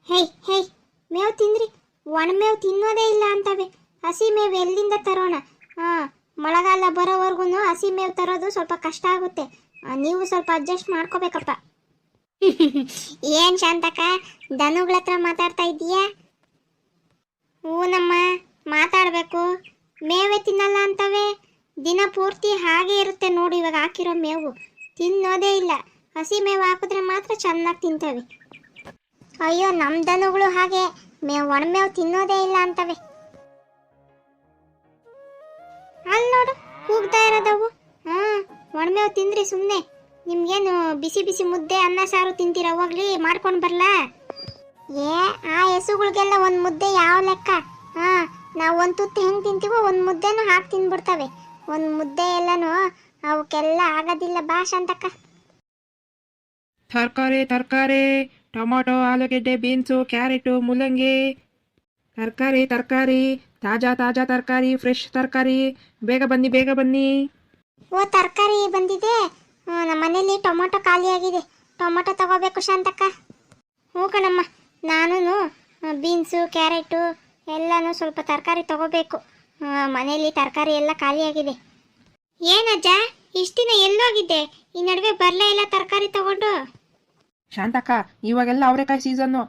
ಹೇ ಹೇ ಮೇವು ತಿಂದ್ರಿ, ಒಣ ಮೇವು ತಿನ್ನೋದೇ ಇಲ್ಲ ಅಂತವೆ. ಹಸಿ ಮೇವು ಎಲ್ಲಿಂದ ತರೋಣ? ಮಳೆಗಾಲ ಬರೋವರೆಗೂ ಹಸಿ ಮೇವು ತರೋದು ಸ್ವಲ್ಪ ಕಷ್ಟ ಆಗುತ್ತೆ. ನೀವು ಸ್ವಲ್ಪ ಅಡ್ಜಸ್ಟ್ ಮಾಡ್ಕೋಬೇಕಪ್ಪ. ಏನ್ ಶಾಂತಕ್ಕ, ದನುಗಳ ಹತ್ರ ಮಾತಾಡ್ತಾ ಇದ್ದೀಯಾ? ಹೂನಮ್ಮ, ಮಾತಾಡಬೇಕು. ಮೇವೇ ತಿನ್ನಲ್ಲ ಅಂತವೆ. ದಿನ ಪೂರ್ತಿ ಹಾಗೆ ಇರುತ್ತೆ ನೋಡು. ಇವಾಗ ಹಾಕಿರೋ ಮೇವು ತಿನ್ನೋದೇ ಇಲ್ಲ. ಹಸಿ ಮೇವು ಹಾಕಿದ್ರೆ ಮಾತ್ರ ಚೆನ್ನಾಗಿ ತಿಂತವೆ. ಅಯ್ಯೋ, ನಮ್ಮ ದನಗಳು ಹಾಗೆ ಒಣ ಮೇವು ತಿನ್ನೋದೇ ಇಲ್ಲ ಅಂತವೆ. ಅಲ್ಲಿ ನೋಡು, ಕೂಗ್ತಾ ಇರೋದವು. ಒಣಮೇವು ತಿಂದ್ರಿ ಸುಮ್ಮನೆ. ನಿಮ್ಗೇನು ಬಿಸಿ ಬಿಸಿ ಮುದ್ದೆ ಅನ್ನ ಸಾರು ತಿಂತೀರ? ಹೋಗ್ಲಿ, ಮಾಡ್ಕೊಂಡು ಬರ್ಲಾ? ಆ ಹೆಸುಗಳಿಗೆಲ್ಲ ಒಂದು ಮುದ್ದೆ ಯಾವ ಲೆಕ್ಕ? ನಾವು ಒಂದು ತುತ್ತು ಹೆಂಗೆ ತಿಂತೀವೋ ಒಂದು ಮುದ್ದೆನೂ ಹಾಕಿ ತಿಂದ್ಬಿಡ್ತವೆ. ಒಂದು ಮುದ್ದೆ ಎಲ್ಲನೂ ಅವಕ್ಕೆಲ್ಲ ಆಗೋದಿಲ್ಲ. ಬಾ ಶಾಂತಕ್ಕ. ತರಕಾರಿ ಟೊಮೊಟೊ, ಆಲೂಗೆಡ್ಡೆ, ಬೀನ್ಸು, ಕ್ಯಾರೆಟು, ಮೂಲಂಗಿ. ತರಕಾರಿ ತಾಜಾ ತರಕಾರಿ, ಫ್ರೆಶ್ ತರಕಾರಿ. ಬೇಗ ಬನ್ನಿ. ಓ, ತರಕಾರಿ ಬಂದಿದೆ. ನಮ್ಮ ಮನೇಲಿ ಟೊಮೊಟೊ ಖಾಲಿಯಾಗಿದೆ. ಟೊಮೊಟೊ ತಗೋಬೇಕು ಶಾಂತಕ್ಕ. ಹ್ಞೂ ಕಣಮ್ಮ, ನಾನು ಬೀನ್ಸು, ಕ್ಯಾರೆಟು ಎಲ್ಲನೂ ಸ್ವಲ್ಪ ತರಕಾರಿ ತಗೋಬೇಕು. ಮನೇಲಿ ತರಕಾರಿ ಎಲ್ಲ ಖಾಲಿಯಾಗಿದೆ. ಏನಜ್ಜ, ಇಷ್ಟು ದಿನ ಎಲ್ಲೋಗಿದ್ದೆ? ಈ ನಡುವೆ ಬರಲೇ ಇಲ್ಲ ತರಕಾರಿ ತಗೊಂಡು? ಶಾಂತಕ್ಕ, ಇವಾಗೆಲ್ಲ ಅವರೆಕಾಯಿ ಸೀಸನ್ನು.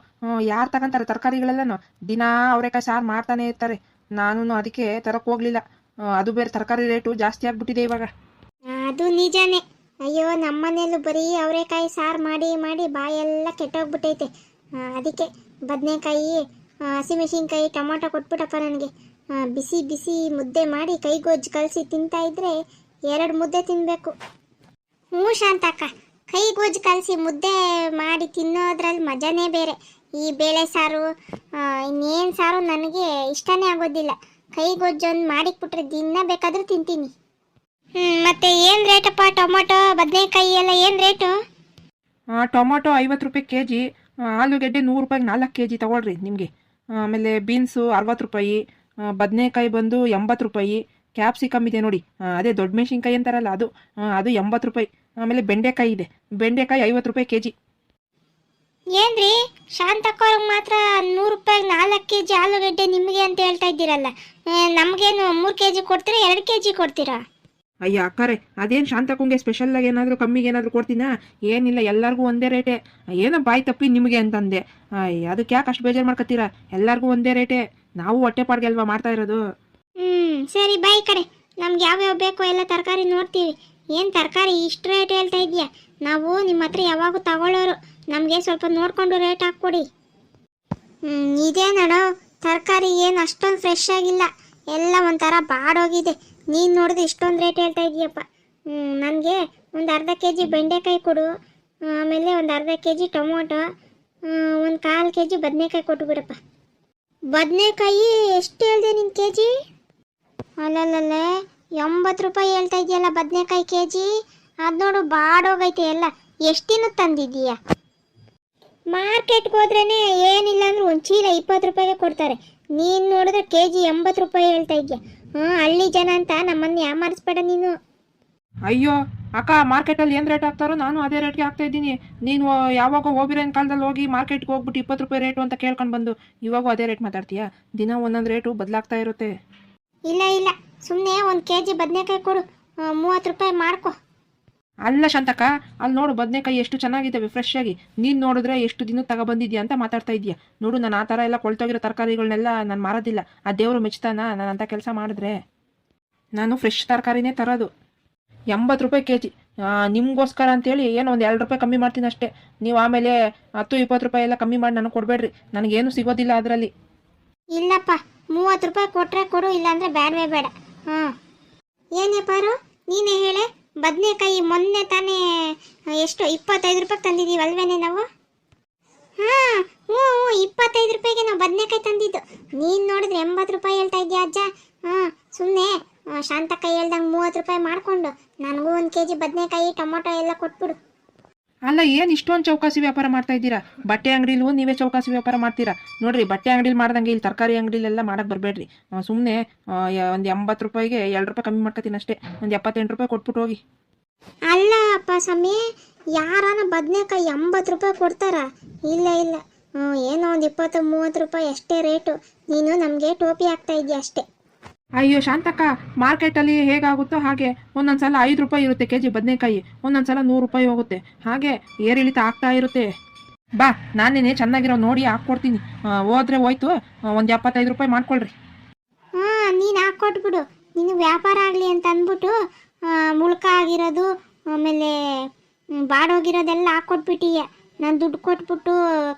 ಯಾರು ತಗೊಂತಾರೆ ತರಕಾರಿಗಳೆಲ್ಲನೂ? ದಿನ ಅವರೆಕಾಯಿ ಸಾರು ಮಾಡ್ತಾನೆ ಇರ್ತಾರೆ. ನಾನು ಅದಕ್ಕೆ ತರಕ್ಕೆ ಹೋಗ್ಲಿಲ್ಲ. ಅದು ಬೇರೆ ತರಕಾರಿ ರೇಟು ಜಾಸ್ತಿ ಆಗ್ಬಿಟ್ಟಿದೆ ಇವಾಗ. ಅದು ನಿಜಾನೇ. ಅಯ್ಯೋ, ನಮ್ಮನೇಲೂ ಬರೀ ಅವರೆಕಾಯಿ ಸಾರು ಮಾಡಿ ಮಾಡಿ ಬಾಯೆಲ್ಲ ಕೆಟ್ಟೋಗ್ಬಿಟ್ಟೈತೆ. ಅದಕ್ಕೆ ಬದನೆಕಾಯಿ, ಹಸಿಮೆಣಸಿನ್ಕಾಯಿ, ಟೊಮೊಟೊ ಕೊಟ್ಬಿಟ್ಟಪ್ಪ ನನಗೆ. ಬಿಸಿ ಬಿಸಿ ಮುದ್ದೆ ಮಾಡಿ ಕೈಗೊಜ್ಜು ಕಲಸಿ ತಿಂತಾ ಇದ್ರೆ 2 ಮುದ್ದೆ ತಿನ್ನಬೇಕು. ಹ್ಞೂ ಶಾಂತಕ್ಕ, ಕೈಗೊಜ್ಜು ಕಲಸಿ ಮುದ್ದೆ ಮಾಡಿ ತಿನ್ನೋದ್ರಲ್ಲಿ ಮಜಾನೇ ಬೇರೆ. ಈ ಬೇಳೆ ಸಾರು, ಇನ್ನೇನು ಸಾರು ನನಗೆ ಇಷ್ಟನೇ ಆಗೋದಿಲ್ಲ. ಕೈಗೊಜ್ಜೊಂದು ಮಾಡಿಕ್ಬಿಟ್ರೆ ದಿನ ಬೇಕಾದರೂ ತಿಂತೀನಿ. ಮತ್ತೆ ಏನು ರೇಟಪ್ಪ ಟೊಮೊಟೊ, ಬದನೆಕಾಯಿ ಎಲ್ಲ ಏನು ರೇಟು? ಟೊಮೊಟೊ 50 ರೂಪಾಯಿ ಕೆಜಿ, ಆಲೂಗೆಡ್ಡೆ 100 ರೂಪಾಯಿಗೆ 4 ಕೆಜಿ ತಗೊಳ್ರಿ ನಿಮಗೆ. ಆಮೇಲೆ ಬೀನ್ಸು 60 ರೂಪಾಯಿ, ಬದನೆಕಾಯಿ ಬಂದು 80 ರೂಪಾಯಿ, ಕ್ಯಾಪ್ಸಿಕಮ್ ಇದೆ ನೋಡಿ, ಅದೇ ದೊಡ್ಡ ಮೆಣಸಿನ್ಕಾಯಿ ಅಂತಾರಲ್ಲ ಅದು 80 ರೂಪಾಯಿ. ಆಮೇಲೆ ಬೆಂಡೆಕಾಯಿ ಇದೆ, ಬೆಂಡೆಕಾಯಿ 50 ರೂಪಾಯಿ ಕೆಜಿ. ಏನ್ರಿ ಶಾಂತಕ್ಕವ್ರಿಗೆ ಮಾತ್ರ 100 ರೂಪಾಯಿಗೆ 4 ಕೆಜಿ ಆಲೂಗಡ್ಡೆ ನಿಮಗೆ ಅಂತ ಹೇಳ್ತಾ ಇದ್ದೀರಲ್ಲ? ನಮಗೇನು 3 ಕೆಜಿ ಕೊಡ್ತೀರಾ, 2 ಕೆಜಿ ಕೊಡ್ತೀರಾ? ಅಯ್ಯ ಅಕ್ಕಾರೆ, ಅದೇನು ಶಾಂತಕ್ಕಂಗೆ ಸ್ಪೆಷಲ್ಲಾಗಿ ಏನಾದರೂ ಕಮ್ಮಿಗೆ ಏನಾದರೂ ಕೊಡ್ತೀನಾ? ಏನಿಲ್ಲ, ಎಲ್ಲರಿಗೂ ಒಂದೇ ರೇಟೇ. ಏನೋ ಬಾಯಿ ತಪ್ಪಿ ನಿಮಗೆ ಅಂತಂದೆ. ಅದಕ್ಕೆ ಯಾಕೆ ಅಷ್ಟು ಬೇಜಾರು ಮಾಡ್ಕೊತೀರಾ? ಎಲ್ಲರಿಗೂ ಒಂದೇ ರೇಟೇ. ನಾವು ಹೊಟ್ಟೆ ಪಾಡ್ಗೆ ಅಲ್ವಾ ಮಾಡ್ತಾ ಇರೋದು. ಸರಿ ಬಾಯಿ ಕಡೆ, ನಮ್ಗೆ ಯಾವ್ಯಾವ ಬೇಕೋ ಎಲ್ಲ ತರಕಾರಿ ನೋಡ್ತೀವಿ. ಏನು ತರಕಾರಿ ಇಷ್ಟು ರೇಟ್ ಹೇಳ್ತಾ ಇದೆಯಾ? ನಾವು ನಿಮ್ಮ ಹತ್ರ ಯಾವಾಗೂ ತಗೊಳ್ಳೋರು. ನಮಗೆ ಸ್ವಲ್ಪ ನೋಡಿಕೊಂಡು ರೇಟ್ ಹಾಕ್ಕೊಡಿ. ಇದೇನಣ್ಣ, ತರಕಾರಿ ಏನು ಅಷ್ಟೊಂದು ಫ್ರೆಶ್ ಆಗಿಲ್ಲ, ಎಲ್ಲ ಒಂಥರ ಬಾಡೋಗಿದೆ. ನೀನು ನೋಡಿದ್ರೆ ಇಷ್ಟೊಂದು ರೇಟ್ ಹೇಳ್ತಾ ಇದೀಯಪ್ಪ. ನನಗೆ ಒಂದು ಅರ್ಧ ಕೆಜಿ ಬೆಂಡೆಕಾಯಿ ಕೊಡು. ಆಮೇಲೆ ಒಂದು ಅರ್ಧ ಕೆಜಿ ಟೊಮೊಟೊ, ಒಂದು 1/4 ಕೆಜಿ ಬದನೆಕಾಯಿ ಕೊಟ್ಟು ಬಿಡಪ್ಪ. ಬದನೆಕಾಯಿ ಎಷ್ಟು ಹೇಳಿದೆ ನಿನ್ನ ಕೆಜಿ? ಅಲ್ಲಲ್ಲ, 80 ರೂಪಾಯಿ ಹೇಳ್ತಾ ಇದೆಯಲ್ಲ ಬದನೆಕಾಯಿ ಕೆಜಿ. ಅದು ನೋಡು ಬಾಡೋಗೈತೆ ಎಲ್ಲ. ಎಷ್ಟು ದಿನಕ್ಕೆ ತಂದಿದ್ದೀಯಾ? ಮಾರ್ಕೆಟ್ಗೆ ಹೋದ್ರೇ ಏನಿಲ್ಲ ಅಂದ್ರೆ ಒಂದು ಚೀಲ 20 ರೂಪಾಯಿಗೆ ಕೊಡ್ತಾರೆ. ನೀನು ನೋಡಿದ್ರೆ ಕೆಜಿ 80 ರೂಪಾಯಿ ಹೇಳ್ತಾ ಇದೆಯಾ? ಹಳ್ಳಿ ಜನ ಅಂತ ನಮ್ಮನ್ನು ಯಾಮಾರಿಸ್ಬೇಡ ನೀನು. ಅಯ್ಯೋ ಅಕ್ಕ, ಮಾರ್ಕೆಟಲ್ಲಿ ಏನು ರೇಟ್ ಹಾಕ್ತಾರೋ ನಾನು ಅದೇ ರೇಟ್ಗೆ ಹಾಕ್ತಾ ಇದ್ದೀನಿ. ನೀನು ಯಾವಾಗ ಹೋಗಿರೋನ್ ಕಾಲದಲ್ಲಿ ಹೋಗಿ ಮಾರ್ಕೆಟ್ಗೆ ಹೋಗ್ಬಿಟ್ಟು 20 ರೂಪಾಯಿ ರೇಟು ಅಂತ ಕೇಳ್ಕೊಂಡು ಬಂದು ಇವಾಗೂ ಅದೇ ರೇಟ್ ಮಾತಾಡ್ತೀಯಾ? ದಿನ ಒಂದೊಂದು ರೇಟು ಬದಲಾಗ್ತಾ ಇರುತ್ತೆ. ಇಲ್ಲ, ಸುಮ್ಮನೆ 1 ಕೆಜಿ ಬದನೆಕಾಯಿ ಕೊಡು, 30 ರೂಪಾಯಿ ಮಾಡ್ಕೊ. ಅಲ್ಲ ಶಾಂತಕ್ಕ, ಅಲ್ಲಿ ನೋಡು ಬದನೆಕಾಯಿ ಎಷ್ಟು ಚೆನ್ನಾಗಿದ್ದಾವೆ ಫ್ರೆಶ್ ಆಗಿ. ನೀನು ನೋಡಿದ್ರೆ ಎಷ್ಟು ದಿನ ತಗೊಬಂದಿದ್ಯಾ ಅಂತ ಮಾತಾಡ್ತಾ ಇದೆಯಾ? ನೋಡು, ನಾನು ಆ ಥರ ಎಲ್ಲ ಕೊಳ್ತೋಗಿರೋ ತರಕಾರಿಗಳನ್ನೆಲ್ಲ ನಾನು ಮಾರೋದಿಲ್ಲ. ಆ ದೇವರು ಮೆಚ್ತಾನ ನಾನು ಅಂಥ ಕೆಲಸ ಮಾಡಿದ್ರೆ? ನಾನು ಫ್ರೆಶ್ ತರಕಾರಿನೇ ತರೋದು. 80 ರೂಪಾಯಿ ಕೆಜಿ. ನಿಮಗೋಸ್ಕರ ಅಂತೇಳಿ ಏನೋ ಒಂದು 2 ರೂಪಾಯಿ ಕಮ್ಮಿ ಮಾಡ್ತೀನಿ ಅಷ್ಟೇ. ನೀವು ಆಮೇಲೆ 10-20 ರೂಪಾಯಿ ಎಲ್ಲ ಕಮ್ಮಿ ಮಾಡಿ ನನಗೆ ಕೊಡಬೇಡ್ರಿ. ನನಗೇನು ಸಿಗೋದಿಲ್ಲ ಅದರಲ್ಲಿ. ಇಲ್ಲಪ್ಪ, 30 ರೂಪಾಯಿ ಕೊಟ್ಟರೆ ಕೊಡು, ಇಲ್ಲಾಂದರೆ ಬೇಡವೇ ಬೇಡ. ಏನೇಪಾರು ನೀನೇ ಹೇಳೆ. ಬದನೆಕಾಯಿ ಮೊನ್ನೆ ತಾನೇ ಎಷ್ಟು 25 ರೂಪಾಯಿಗೆ ತಂದಿದ್ದೀವಿ ಅಲ್ವೇನೆ ನಾವು? ಹ್ಞೂ 25 ರೂಪಾಯಿಗೆ ನಾವು ಬದನೆಕಾಯಿ ತಂದಿದ್ದು. ನೀನು ನೋಡಿದ್ರೆ 80 ರೂಪಾಯಿ ಹೇಳ್ತಾ ಇದೆಯಾ ಅಜ್ಜ? ಸುಮ್ಮನೆ ಶಾಂತಕ್ಕ ಹೇಳ್ದಂಗೆ 30 ರೂಪಾಯಿ ಮಾಡಿಕೊಂಡು ನನಗೂ 1 ಕೆಜಿ ಬದನೆಕಾಯಿ, ಟೊಮೊಟೊ ಎಲ್ಲ ಕೊಟ್ಬಿಡು. ಅಲ್ಲ, ಏನು ಇಷ್ಟೊಂದು ಚೌಕಾಸಿ ವ್ಯಾಪಾರ ಮಾಡ್ತಾ ಇದ್ದೀರಾ? ಬಟ್ಟೆ ಅಂಗಡಿಲೂ ನೀವೇ ಚೌಕಾಸಿ ವ್ಯಾಪಾರ ಮಾಡ್ತೀರಾ ನೋಡ್ರಿ. ಬಟ್ಟೆ ಅಂಗಡಿಲಿ ಮಾಡ್ದಂಗೆ ಇಲ್ಲಿ ತರಕಾರಿ ಅಂಗಡಿಲೆಲ್ಲ ಮಾಡಕ್ಕೆ ಬರಬೇಡ್ರಿ. ಸುಮ್ಮನೆ ಒಂದು 80 ರೂಪಾಯಿಗೆ 2 ರೂಪಾಯಿ ಕಮ್ಮಿ ಮಾಡ್ಕೊತೀನಿ ಅಷ್ಟೇ. ಒಂದು 78 ರೂಪಾಯಿ ಕೊಟ್ಬಿಟ್ಟು ಹೋಗಿ. ಅಲ್ಲ ಅಪ್ಪ ಸ್ವಾಮಿ, ಯಾರಾನ ಬದನೆಕಾಯಿ 80 ರೂಪಾಯಿ ಕೊಡ್ತಾರಾ? ಇಲ್ಲ, ಏನೋ ಒಂದು 20-30 ರೂಪಾಯಿ ಅಷ್ಟೇ ರೇಟು. ನೀನು ನಮಗೆ ಟೋಪಿ ಹಾಕ್ತಾ ಇದೀಯ ಅಷ್ಟೇ. ಅಯ್ಯೋ ಶಾಂತಕ್ಕ, ಮಾರ್ಕೆಟಲ್ಲಿ ಹೇಗಾಗುತ್ತೋ ಹಾಗೆ ಒಂದೊಂದ್ಸಲ 5 ರೂಪಾಯಿ ಇರುತ್ತೆ ಕೆ ಜಿ ಬದನೆಕಾಯಿ, ಒಂದೊಂದ್ಸಲ 100 ರೂಪಾಯಿ ಹೋಗುತ್ತೆ, ಹಾಗೆ ಏರಿಳಿತ ಆಗ್ತಾ ಇರುತ್ತೆ. ಬಾ, ನಾನೇನೆ ಚೆನ್ನಾಗಿರೋ ನೋಡಿ ಹಾಕ್ಕೊಡ್ತೀನಿ. ಹೋದ್ರೆ ಹೋಯ್ತು, ಒಂದು 75 ರೂಪಾಯಿ ಮಾಡ್ಕೊಳ್ರಿ. ನೀನು ಹಾಕ್ಕೊಟ್ಬಿಡು. ನೀನು ವ್ಯಾಪಾರ ಆಗಲಿ ಅಂತ ಅಂದ್ಬಿಟ್ಟು ಮುಳ್ಕ ಆಗಿರೋದು ಆಮೇಲೆ ಬಾಡೋಗಿರೋದೆಲ್ಲ ಹಾಕ್ಕೊಟ್ಬಿಟ್ಟೀಯ. ನಾನು ದುಡ್ಡು ಕೊಟ್ಬಿಟ್ಟು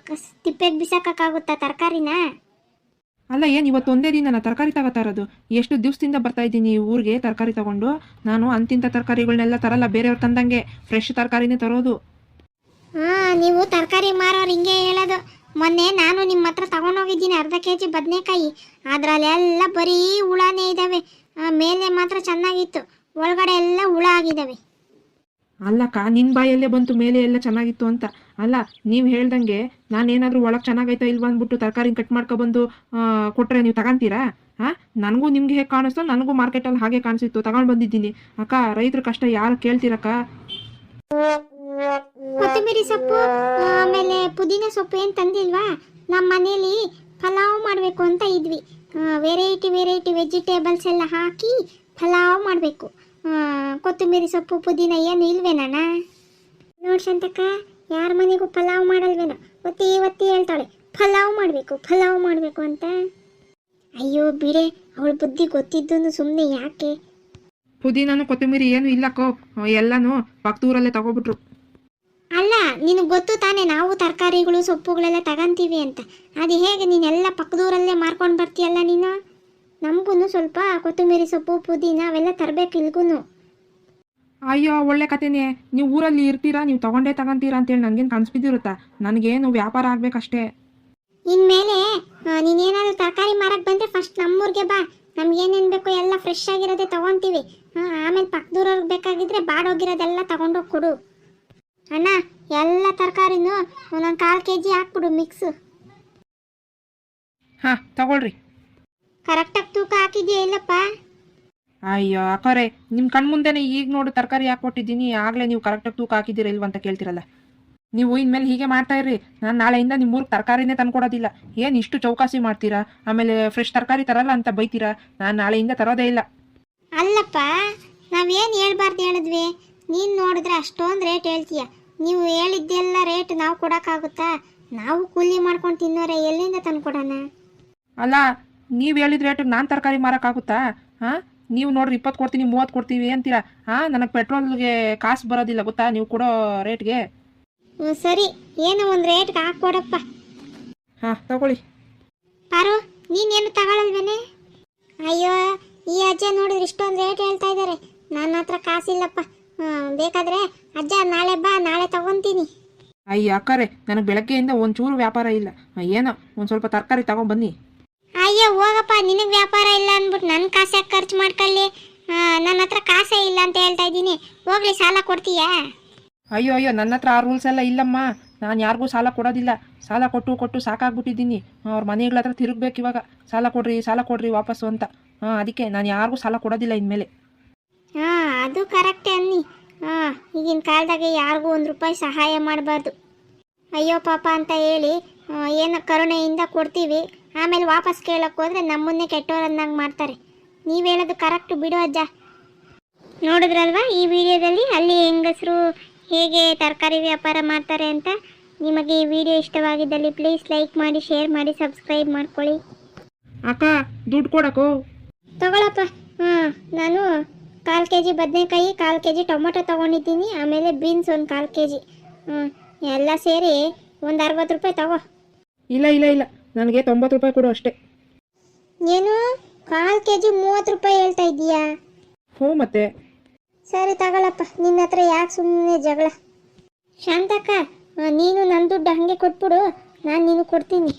ತಿಪ್ಪೆಗೆ ಬಿಸಾಕೋಕ್ಕಾಗುತ್ತಾ ತರಕಾರಿನ? ಅಲ್ಲ, ಏನು ಇವತ್ತು ಒಂದೇ ದಿನ ನಾನು ತರಕಾರಿ ತಗೋತಾ ಇರೋದು? ಎಷ್ಟು ದಿವಸದಿಂದ ಬರ್ತಾ ಇದ್ದೀನಿ ಊರಿಗೆ ತರಕಾರಿ ತಗೊಂಡು. ನಾನು ಅಂತಿಂಥ ತರಕಾರಿಗಳನ್ನೆಲ್ಲ ತರಲ್ಲ, ಬೇರೆಯವ್ರು ತಂದಂಗೆ ಫ್ರೆಶ್ ತರಕಾರಿನೇ ತರೋದು. ನೀವು ತರಕಾರಿ ಮಾರೋರು ಹಿಂಗೆ ಹೇಳೋದು. ಮೊನ್ನೆ ನಾನು ನಿಮ್ಮ ಹತ್ರ ತಗೊಂಡೋಗಿದ್ದೀನಿ ಅರ್ಧ ಕೆಜಿ ಬದನೆಕಾಯಿ. ಅದರಲ್ಲೆಲ್ಲ ಬರೀ ಹುಳನೇ ಇದ್ದಾವೆ. ಮೇಲೆ ಮಾತ್ರ ಚೆನ್ನಾಗಿತ್ತು, ಒಳಗಡೆ ಎಲ್ಲ ಹುಳ ಆಗಿದ್ದಾವೆ. ಅಲ್ಲಕ್ಕ, ನಿನ್ನ ಬಾಯಲ್ಲೇ ಬಂತು ಮೇಲೆ ಎಲ್ಲ ಚೆನ್ನಾಗಿತ್ತು ಅಂತ. ಅಲ್ಲ, ನೀವು ಹೇಳ್ದಂಗೆ ನಾನೇನಾದರೂ ಒಳಗೆ ಚೆನ್ನಾಗೈತಾ ಇಲ್ವಾ ಅಂದ್ಬಿಟ್ಟು ತರಕಾರಿನ ಕಟ್ ಮಾಡ್ಕೊಬಂದು ಕೊಟ್ಟರೆ ನೀವು ತಗೊಂತೀರಾ? ನನಗೂ ನಿಮ್ಗೆ ಹೇಗೆ ಕಾಣಿಸ್ತೋ ನನಗೂ ಮಾರ್ಕೆಟಲ್ಲಿ ಹಾಗೆ ಕಾಣಿಸಿತ್ತು, ತಗೊಂಡು ಬಂದಿದ್ದೀನಿ. ಅಕ್ಕ, ರೈತರ ಕಷ್ಟ ಯಾರು ಕೇಳ್ತೀರಕ್ಕ? ಕೊತ್ತಂಬರಿ ಸೊಪ್ಪು ಆಮೇಲೆ ಪುದೀನ ಸೊಪ್ಪು ಏನು ತಂದಿಲ್ವಾ? ನಮ್ಮ ಮನೇಲಿ ಪಲಾವ್ ಮಾಡಬೇಕು ಅಂತ ಇದ್ವಿ. ವೆರೈಟಿ ವೆಜಿಟೇಬಲ್ಸ್ ಎಲ್ಲ ಹಾಕಿ ಪಲಾವ್ ಮಾಡಬೇಕು. ಕೊತ್ತಂಬರಿ ಸೊಪ್ಪು ಪುದೀನ ಏನು ಇಲ್ವೇನಣ್ಣ? ನೋಡಿ ಶಾಂತಕ್ಕ, ಯಾರ ಮನೆಗೂ ಪಲಾವ್ ಮಾಡಲ್ವೇನೋ, ಒತ್ತಿ ಹೇಳ್ತಾಳೆ ಪಲಾವ್ ಮಾಡಬೇಕು ಅಂತ. ಅಯ್ಯೋ ಬಿಡೆ, ಅವಳ ಬುದ್ಧಿ ಗೊತ್ತಿದ್ದು ಸುಮ್ಮನೆ ಯಾಕೆ? ಪುದೀನನು ಕೊತ್ತಂಬರಿ ಏನು ಇಲ್ಲಕ್ಕೋ, ಎಲ್ಲನೂ ಪಕ್ಕದೂರಲ್ಲೇ ತಗೋಬಿಟ್ರು. ಅಲ್ಲ, ನಿನಗೆ ಗೊತ್ತು ತಾನೇ ನಾವು ತರಕಾರಿಗಳು ಸೊಪ್ಪುಗಳೆಲ್ಲ ತಗೊಂತೀವಿ ಅಂತ. ಅದು ಹೇಗೆ ನೀನೆಲ್ಲ ಪಕ್ಕದೂರಲ್ಲೇ ಮಾರ್ಕೊಂಡು ಬರ್ತೀಯಲ್ಲ ನೀನು? ನಮಗೂ ಸ್ವಲ್ಪ ಕೊತ್ತಂಬರಿ ಸೊಪ್ಪು ಪುದೀನ ಅವೆಲ್ಲ ತರಬೇಕು ಇಲ್ಗೂ. ಅಯ್ಯೋ, ಒಳ್ಳೆ ಕತೆನೇ. ನೀವು ಊರಲ್ಲಿ ಇರ್ತೀರಾ, ನೀವು ತಗೊಂತೀರಾ ಅಂತೇಳಿ ನನಗೇನು ಕನ್ಸ್ಬಿದ್ದಿರುತ್ತಾ? ನನಗೇನು ವ್ಯಾಪಾರ ಆಗಬೇಕಷ್ಟೇ. ಇನ್ಮೇಲೆ ನೀನೇನಾದರೂ ತರಕಾರಿ ಮಾರಕ್ಕೆ ಬಂದರೆ ಫಸ್ಟ್ ನಮ್ಮೂರಿಗೆ ಬಾ. ನಮ್ಗೇನೇನು ಬೇಕೋ ಎಲ್ಲ ಫ್ರೆಶ್ ಆಗಿರೋದೇ ತಗೊತೀವಿ. ಆಮೇಲೆ ಪಕ್ಕದೂರವ್ರಿಗೆ ಬೇಕಾಗಿದ್ರೆ ಬಾಡೋಗಿರೋದೆಲ್ಲ ತಗೊಂಡೋಗಿ ಕೊಡು. ಅಣ್ಣ, ಎಲ್ಲ ತರಕಾರಿನೂ ಒಂದೊಂದು 1/4 kg ಹಾಕ್ಬಿಡು ಮಿಕ್ಸು. ಹಾಂ, ತಗೊಳ್ರಿ. ಕರೆಕ್ಟಾಗಿ ತೂಕ ಹಾಕಿದ್ಯಾ ಇಲ್ಲಪ್ಪ? ಅಯ್ಯೋ ಅಕ್ಕರೆ, ನಿಮ್ಮ ಕಣ್ಮುಂದೆನೇ ಈಗ ನೋಡು ತರಕಾರಿ ಹಾಕ್ಕೊಟ್ಟಿದ್ದೀನಿ, ಆಗಲೇ ನೀವು ಕರೆಕ್ಟಾಗಿ ತೂಕ ಹಾಕಿದ್ದೀರಾ ಇಲ್ವ ಅಂತ ಕೇಳ್ತಿರಲ್ಲ. ನೀವು ಇನ್ಮೇಲೆ ಹೀಗೆ ಮಾಡ್ತಾ ಇರ್ರಿ. ನಾನು ನಾಳೆಯಿಂದ ನಿಮ್ಮ ಊರಿಗೆ ತರಕಾರಿನೇ ತಂದ್ಕೊಡೋದಿಲ್ಲ. ಏನು ಇಷ್ಟು ಚೌಕಾಸಿ ಮಾಡ್ತೀರಾ? ಆಮೇಲೆ ಫ್ರೆಶ್ ತರಕಾರಿ ತರಲ್ಲ ಅಂತ ಬೈತೀರಾ. ನಾನು ನಾಳೆಯಿಂದ ತರೋದೇ ಇಲ್ಲ. ಅಲ್ಲಪ್ಪ, ನಾವೇನು ಹೇಳ್ಬಾರ್ದು ಹೇಳಿದ್ವಿ? ನೀನು ನೋಡಿದ್ರೆ ಅಷ್ಟೊಂದು ರೇಟ್ ಹೇಳ್ತೀಯ. ನೀವು ಹೇಳಿದ್ದೆಲ್ಲ ರೇಟ್ ನಾವು ಕೊಡೋಕ್ಕಾಗುತ್ತಾ? ನಾವು ಕೂಲಿ ಮಾಡ್ಕೊಂಡು ತಿನ್ನೋರೆ, ಎಲ್ಲಿಂದ ತಂದ್ಕೊಡೋಣ? ಅಲ್ಲ, ನೀವು ಹೇಳಿದ ರೇಟಿಗೆ ನಾನು ತರಕಾರಿ ಮಾರೋಕ್ಕಾಗುತ್ತಾ? ನೀವು ನೋಡ್ರಿ 20 ಕೊಡ್ತೀನಿ 30 ಕೊಡ್ತೀವಿ ಅಂತೀರಾ. ನನಗೆ ಪೆಟ್ರೋಲ್ಗೆ ಕಾಸು ಬರೋದಿಲ್ಲ ಗೊತ್ತಾ ನೀವು ಕೊಡೋ ರೇಟ್ಗೆ. ಸರಿ, ಏನೋ ಒಂದು ರೇಟ್ಗೆ ಹಾಕ್ಕೊಡಪ್ಪ. ತಗೊಳ್ಳಿ. ಪಾರು, ನೀನೇನು ತಗೊಳಲ್ವೇನೆ? ಅಯ್ಯೋ, ಈ ಅಜ್ಜ ನೋಡಿದ್ರೆ ಇಷ್ಟೊಂದು ರೇಟ್ ಹೇಳ್ತಾ ಇದ್ದಾರೆ. ನನ್ನ ಹತ್ರ ಕಾಸಿಲ್ಲಪ್ಪ. ಬೇಕಾದ್ರೆ ಅಜ್ಜ ನಾಳೆ ಬಾ, ನಾಳೆ ತಗೊಂತೀನಿ. ಅಯ್ಯ ಅಕ್ಕರೆ, ನನಗೆ ಬೆಳಗ್ಗೆಯಿಂದ ಒಂಚೂರು ವ್ಯಾಪಾರ ಇಲ್ಲ. ಏನೋ ಒಂದು ಸ್ವಲ್ಪ ತರಕಾರಿ ತಗೊಂಡ್ಬನ್ನಿ. ಅಯ್ಯೋ ಹೋಗಪ್ಪ, ನಿನಗೆ ವ್ಯಾಪಾರ ಇಲ್ಲ ಅಂದ್ಬಿಟ್ಟು ನನ್ನ ಕಾಸು ಯಾಕೆ ಖರ್ಚು ಮಾಡ್ಕೊಳ್ಳಿ? ನನ್ನ ಹತ್ರ ಕಾಸೇ ಇಲ್ಲ ಅಂತ ಹೇಳ್ತಾ ಇದ್ದೀನಿ. ಹೋಗ್ಲಿ, ಸಾಲ ಕೊಡ್ತೀಯಾ? ಅಯ್ಯೋ, ನನ್ನ ಹತ್ರ ಆ ರೂಲ್ಸ್ ಎಲ್ಲ ಇಲ್ಲಮ್ಮ. ನಾನು ಯಾರಿಗೂ ಸಾಲ ಕೊಡೋದಿಲ್ಲ. ಸಾಲ ಕೊಟ್ಟು ಸಾಕಾಗ್ಬಿಟ್ಟಿದ್ದೀನಿ. ಅವ್ರ ಮನೆಗಳ ಹತ್ರ ತಿರುಗಬೇಕು ಇವಾಗ. ಸಾಲ ಕೊಡ್ರಿ ವಾಪಸ್ಸು ಅಂತ. ಅದಕ್ಕೆ ನಾನು ಯಾರಿಗೂ ಸಾಲ ಕೊಡೋದಿಲ್ಲ ಇನ್ಮೇಲೆ. ಅದು ಕರೆಕ್ಟೇ ಅನ್ನಿ. ಈಗಿನ ಕಾಲದಾಗೆ ಯಾರಿಗೂ 1 ರೂಪಾಯಿ ಸಹಾಯ ಮಾಡಬಾರ್ದು. ಅಯ್ಯೋ ಪಾಪ ಅಂತ ಹೇಳಿ ಏನೋ ಕರುಣೆಯಿಂದ ಕೊಡ್ತೀವಿ, ಆಮೇಲೆ ವಾಪಸ್ ಕೇಳೋಕ್ಕೆ ಹೋದರೆ ನಮ್ಮನ್ನೇ ಕೆಟ್ಟೋರನ್ನಾಗಿ ಮಾಡ್ತಾರೆ. ನೀವು ಹೇಳೋದು ಕರೆಕ್ಟ್ ಬಿಡು ಅಜ್ಜ. ನೋಡಿದ್ರಲ್ವಾ ಈ ವಿಡಿಯೋದಲ್ಲಿ ಅಲ್ಲಿ ಹೆಂಗಸರು ಹೇಗೆ ತರಕಾರಿ ವ್ಯಾಪಾರ ಮಾಡ್ತಾರೆ ಅಂತ. ನಿಮಗೆ ಈ ವಿಡಿಯೋ ಇಷ್ಟವಾಗಿದ್ದಲ್ಲಿ ಪ್ಲೀಸ್ ಲೈಕ್ ಮಾಡಿ, ಶೇರ್ ಮಾಡಿ, ಸಬ್ಸ್ಕ್ರೈಬ್ ಮಾಡ್ಕೊಳ್ಳಿ. ಅಕ್ಕ, ದುಡ್ಡು ಕೊಡಕ್ಕೋ? ತಗೊಳಪ್ಪ. ನಾನು 1/4 kg ಬದನೆಕಾಯಿ, 1/4 kg ಟೊಮೊಟೊ ತೊಗೊಂಡಿದ್ದೀನಿ. ಆಮೇಲೆ ಬೀನ್ಸ್ ಒಂದು 1/4 kg. ಎಲ್ಲ ಸೇರಿ ಒಂದು 60 ರೂಪಾಯಿ ತಗೋ. ಇಲ್ಲ, ನನಗೆ 90 ರೂಪಾಯಿ ಕೊಡು ಅಷ್ಟೇ. ಏನು 1/4 kg 30 ರೂಪಾಯಿ ಹೇಳ್ತಾ ಇದ್ದೀಯಾ? ಹ್ಞೂ ಮತ್ತೆ. ಸರಿ ತಗೊಳಪ್ಪ, ನಿನ್ನ ಹತ್ರ ಯಾಕೆ ಸುಮ್ಮನೆ ಜಗಳ? ಶಾಂತಕ್ಕ, ನೀನು ನನ್ನ ದುಡ್ಡು ಹಾಗೆ ಕೊಟ್ಬಿಡು, ನಾನು ನಿನಗೆ ಕೊಡ್ತೀನಿ.